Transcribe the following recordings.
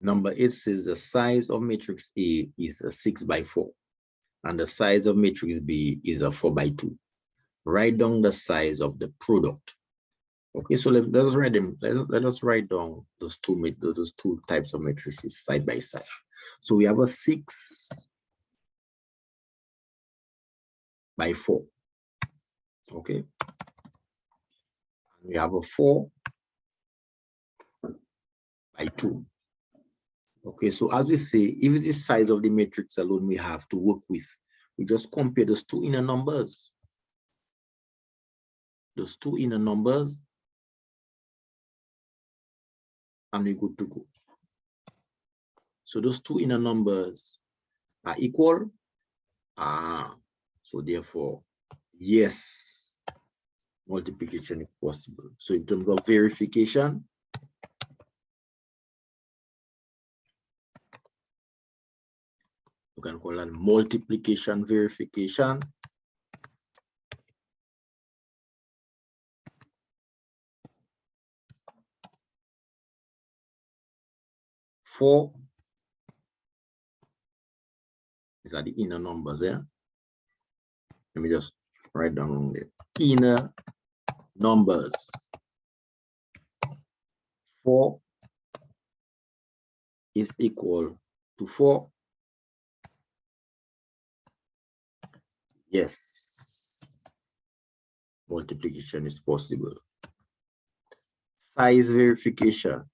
Number 8 says the size of matrix A is a 6 by 4, and the size of matrix B is a 4 by 2. Write down the size of the product. Okay, so let us write them. Let us write down those two types of matrices side by side. So we have a 6 by 4. Okay. We have a 4 by 2. Okay, so as we say, if it's the size of the matrix alone we have to work with, we just compare those two inner numbers. Those two inner numbers, and we're good to go. So those two inner numbers are equal. So therefore, yes, multiplication is possible. So in terms of verification, you can call that multiplication verification. Four, these are the inner numbers there. Let me just write down the inner numbers. 4 is equal to 4. Yes, multiplication is possible. Size verification.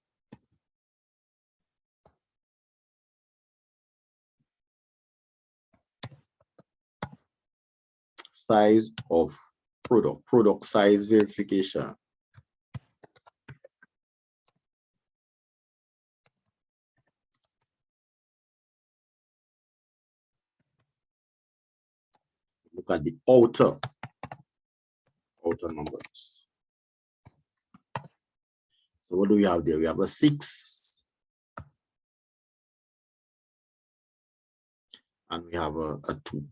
Size of product size verification. Look at the outer numbers. So what do we have there? We have a 6 and we have a 2.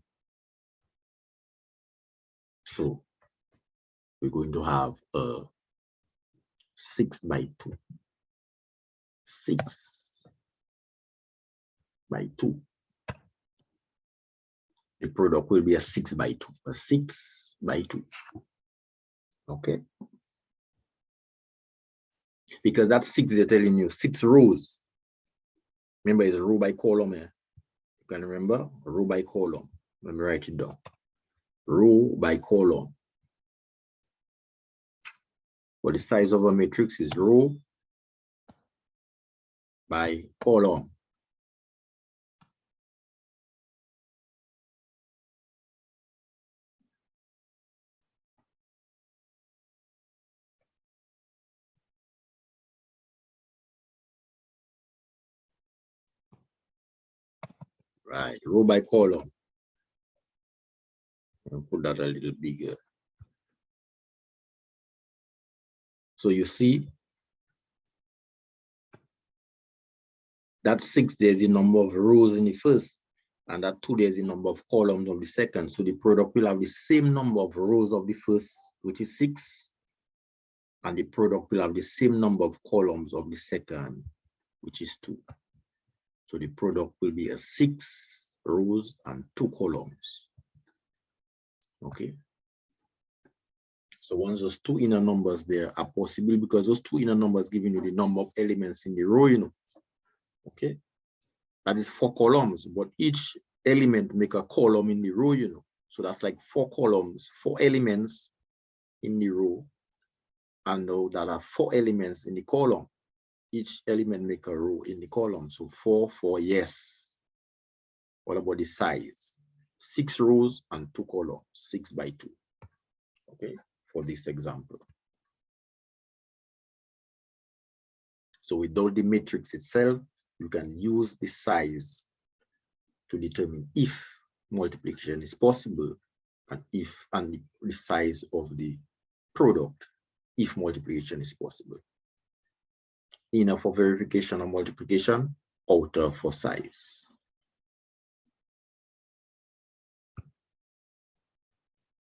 So we're going to have a 6 by 2. 6 by 2. The product will be a 6 by 2. A 6 by 2. Okay. Because that 6 they're telling you 6 rows. Remember, it's row by column here. You can remember row by column. Let me write it down. Row by column. But the size of a matrix is row by column. Right, row by column. I'll put that a little bigger. So you see, that 6, there's the number of rows in the first, and that 2, there's the number of columns of the second. So the product will have the same number of rows of the first, which is 6, and the product will have the same number of columns of the second, which is 2. So the product will be a 6 rows and 2 columns. Okay. So once those two inner numbers there are possible, because those two inner numbers giving you the number of elements in the row, you know. Okay. That is 4 columns, but each element make a column in the row, you know. So that's like 4 columns, 4 elements in the row, and now that are 4 elements in the column. Each element make a row in the column. So 4, 4, yes. What about the size? 6 rows and 2 columns, 6 by 2. Okay, for this example. So without the matrix itself, you can use the size to determine if multiplication is possible, and the size of the product if multiplication is possible. Inner for verification and multiplication, outer for size.